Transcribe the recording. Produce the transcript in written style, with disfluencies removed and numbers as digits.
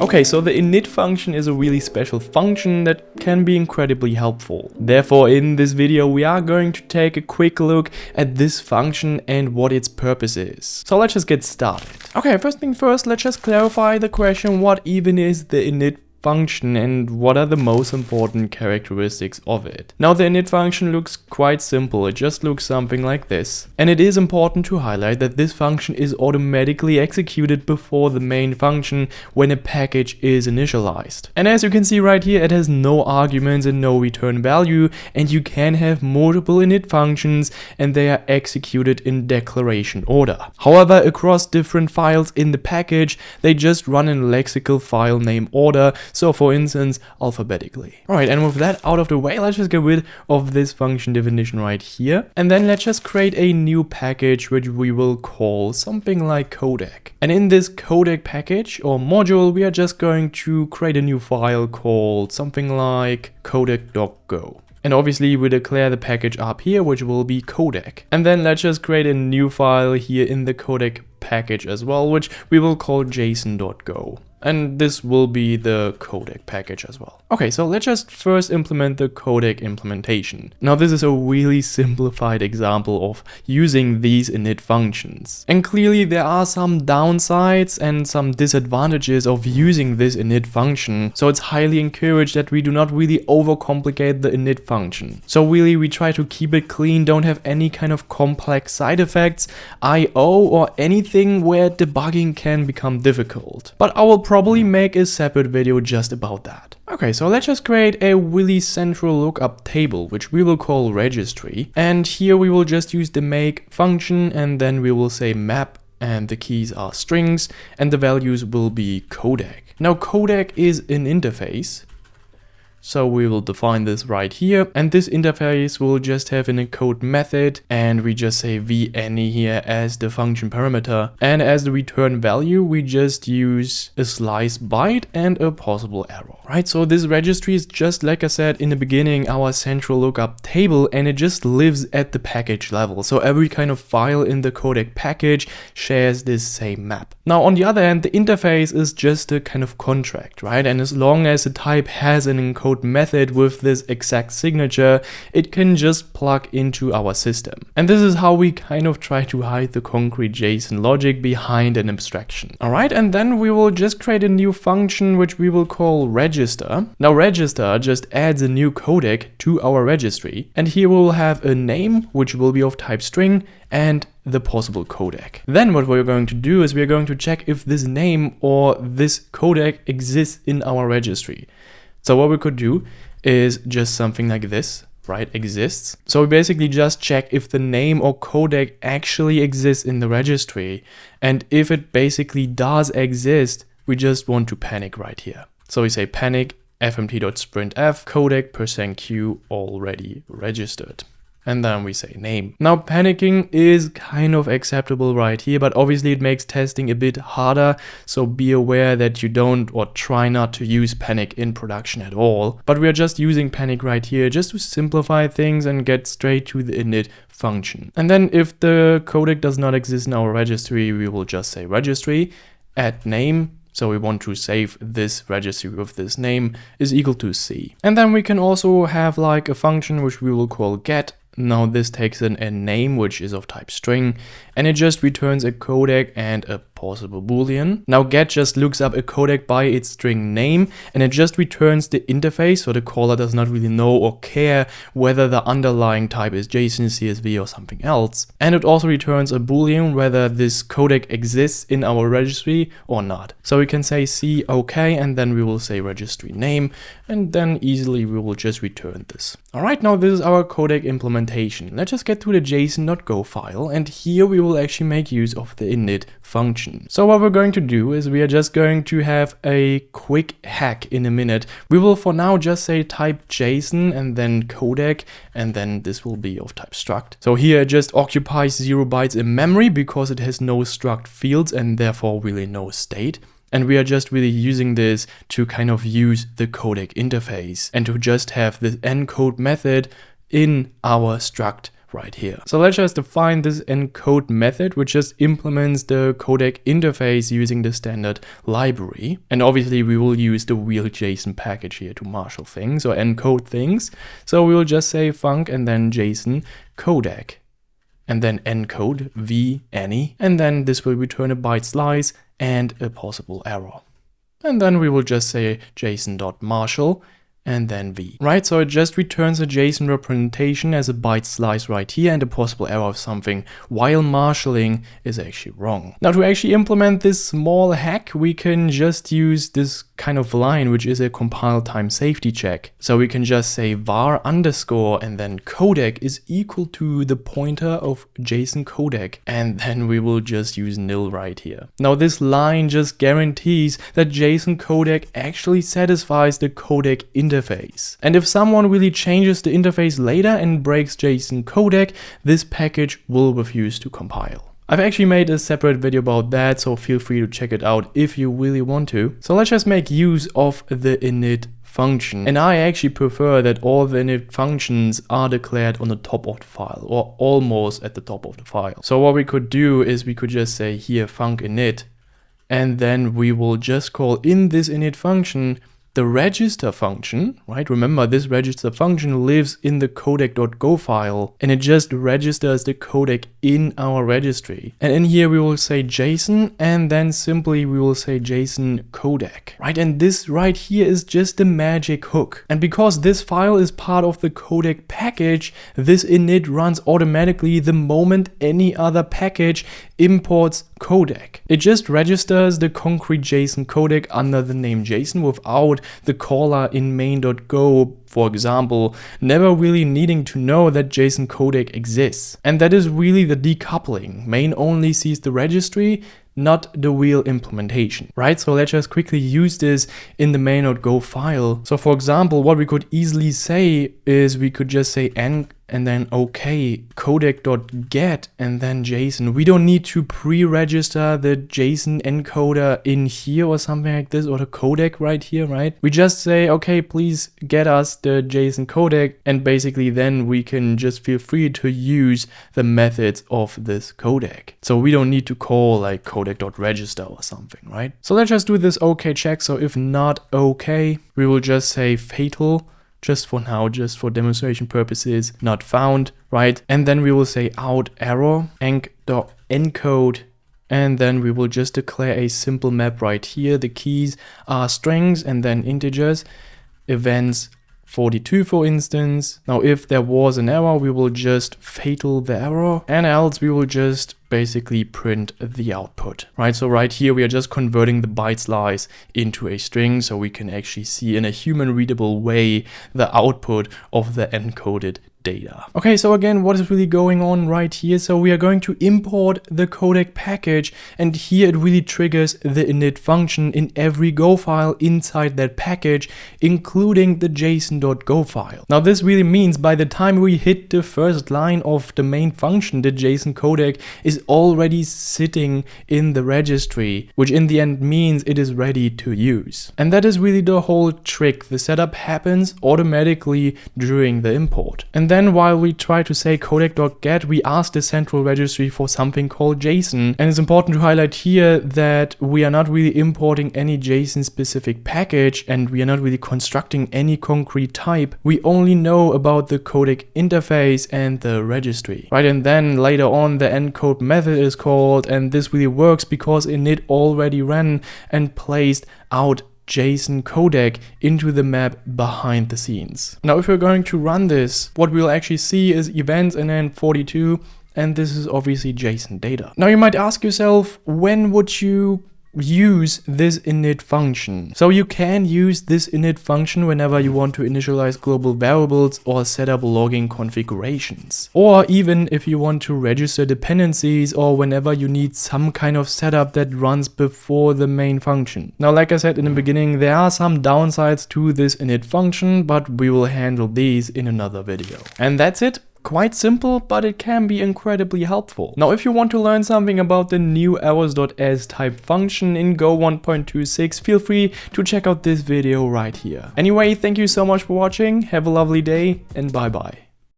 Okay, so the init function is a really special function that can be incredibly helpful. Therefore, in this video, we are going to take a quick look at this function and what its purpose is. So let's just get started. Okay, first thing first, let's just clarify the question, what even is the init function and what are the most important characteristics of it. Now the init function looks quite simple, it just looks something like this. And it is important to highlight that this function is automatically executed before the main function when a package is initialized. And as you can see right here, it has no arguments and no return value, and you can have multiple init functions and they are executed in declaration order. However, across different files in the package, they just run in lexical file name order. So for instance, alphabetically. Alright, and with that out of the way, let's just get rid of this function definition right here. And then let's just create a new package which we will call something like codec. And in this codec package or module, we are just going to create a new file called something like codec.go. And obviously we declare the package up here, which will be codec. And then let's just create a new file here in the codec package as well, which we will call json.go. And this will be the codec package as well. Okay, so let's just first implement the codec implementation. Now this is a really simplified example of using these init functions. And clearly there are some downsides and some disadvantages of using this init function. So it's highly encouraged that we do not really overcomplicate the init function. So really we try to keep it clean, don't have any kind of complex side effects, IO or anything where debugging can become difficult. But I will probably make a separate video just about that. Okay, so let's just create a really central lookup table, which we will call registry. And here we will just use the make function and then we will say map and the keys are strings and the values will be codec. Now codec is an interface. So we will define this right here, and this interface will just have an encode method, and we just say vany here as the function parameter, and as the return value we just use a slice byte and a possible error, right? So this registry is just like I said in the beginning, our central lookup table, and it just lives at the package level. So every kind of file in the codec package shares this same map. Now on the other hand, the interface is just a kind of contract, right? And as long as the type has an encode method with this exact signature, it can just plug into our system. And this is how we kind of try to hide the concrete JSON logic behind an abstraction. Alright, and then we will just create a new function which we will call register. Now register just adds a new codec to our registry, and here we will have a name which will be of type string and the possible codec. Then what we're going to do is we're going to check if this name or this codec exists in our registry. So what we could do is just something like this, right, exists. So we basically just check if the name or codec actually exists in the registry. And if it basically does exist, we just want to panic right here. So we say panic fmt.sprintf codec %q already registered. And then we say name. Now panicking is kind of acceptable right here, but obviously it makes testing a bit harder. So be aware that you don't or try not to use panic in production at all. But we are just using panic right here just to simplify things and get straight to the init function. And then if the codec does not exist in our registry, we will just say registry add name. So we want to save this registry with this name is equal to C. And then we can also have like a function which we will call get. Now this takes in a name which is of type string, and it just returns a codec and a possible boolean. Now get just looks up a codec by its string name, and it just returns the interface, so the caller does not really know or care whether the underlying type is JSON, CSV or something else. And it also returns a boolean whether this codec exists in our registry or not. So we can say C OK, and then we will say registry name, and then easily we will just return this. Alright, now this is our codec implementation. Let's just get to the json.go file, and here we will actually make use of the init function. So what we're going to do is we are just going to have a quick hack in a minute. We will for now just say type JSON and then codec, and then this will be of type struct. So here it just occupies 0 bytes in memory because it has no struct fields and therefore really no state. And we are just really using this to kind of use the codec interface and to just have this encode method in our struct right here. So let's just define this encode method, which just implements the codec interface using the standard library. And obviously we will use the real JSON package here to marshal things or encode things. So we will just say func and then JSON codec and then encode v any, and then this will return a byte slice and a possible error. And then we will just say json.marshal and then v. Right, so it just returns a JSON representation as a byte slice right here and a possible error of something while marshalling is actually wrong. Now to actually implement this small hack, we can just use this kind of line, which is a compile time safety check. So we can just say var underscore and then codec is equal to the pointer of JSON codec, and then we will just use nil right here. Now this line just guarantees that JSON codec actually satisfies the codec interface. And if someone really changes the interface later and breaks JSON codec, this package will refuse to compile. I've actually made a separate video about that, so feel free to check it out if you really want to. So let's just make use of the init function. And I actually prefer that all the init functions are declared on the top of the file, or almost at the top of the file. So what we could do is we could just say here func init, and then we will just call in this init function the register function, right? Remember, this register function lives in the codec.go file, and it just registers the codec in our registry. And in here we will say JSON, and then simply we will say JSON codec, right? And this right here is just the magic hook. And because this file is part of the codec package, this init runs automatically the moment any other package imports codec. It just registers the concrete JSON codec under the name JSON without the caller in main.go, for example, never really needing to know that JSON codec exists. And that is really the decoupling. Main only sees the registry, not the real implementation, right? So let's just quickly use this in the main.go file. So for example, what we could easily say is we could just say and then okay, codec.get and then JSON. We don't need to pre-register the JSON encoder in here or something like this, or the codec right here, right? We just say, okay, please get us the JSON codec, and basically then we can just feel free to use the methods of this codec. So we don't need to call like codec.register or something, right? So let's just do this okay check. So if not okay, we will just say fatal. Just for now, just for demonstration purposes, not found, right? And then we will say out error, encode, and then we will just declare a simple map right here. The keys are strings and then integers, events 42 for instance. Now if there was an error, we will just fatal the error, and else we will just basically print the output, right? So right here we are just converting the byte slice into a string, so we can actually see in a human readable way the output of the encoded data. Okay, so again, what is really going on right here? So we are going to import the codec package, and here it really triggers the init function in every Go file inside that package, including the json.go file. Now this really means by the time we hit the first line of the main function, the JSON codec is already sitting in the registry, which in the end means it is ready to use. And that is really the whole trick. The setup happens automatically during the import. And then while we try to say codec.get, we ask the central registry for something called JSON. And it's important to highlight here that we are not really importing any JSON specific package, and we are not really constructing any concrete type. We only know about the codec interface and the registry, right? And then later on the encode method is called, and this really works because init already ran and placed out JSON codec into the map behind the scenes. Now if we're going to run this, what we'll actually see is events and then 42, and this is obviously JSON data. Now you might ask yourself, when would you use this init function? So you can use this init function whenever you want to initialize global variables or set up logging configurations, or even if you want to register dependencies, or whenever you need some kind of setup that runs before the main function. Now like I said in the beginning, there are some downsides to this init function, but we will handle these in another video. And that's it. Quite simple, but it can be incredibly helpful. Now, if you want to learn something about the new errors.as type function in Go 1.26, feel free to check out this video right here. Anyway, thank you so much for watching, have a lovely day, and bye bye.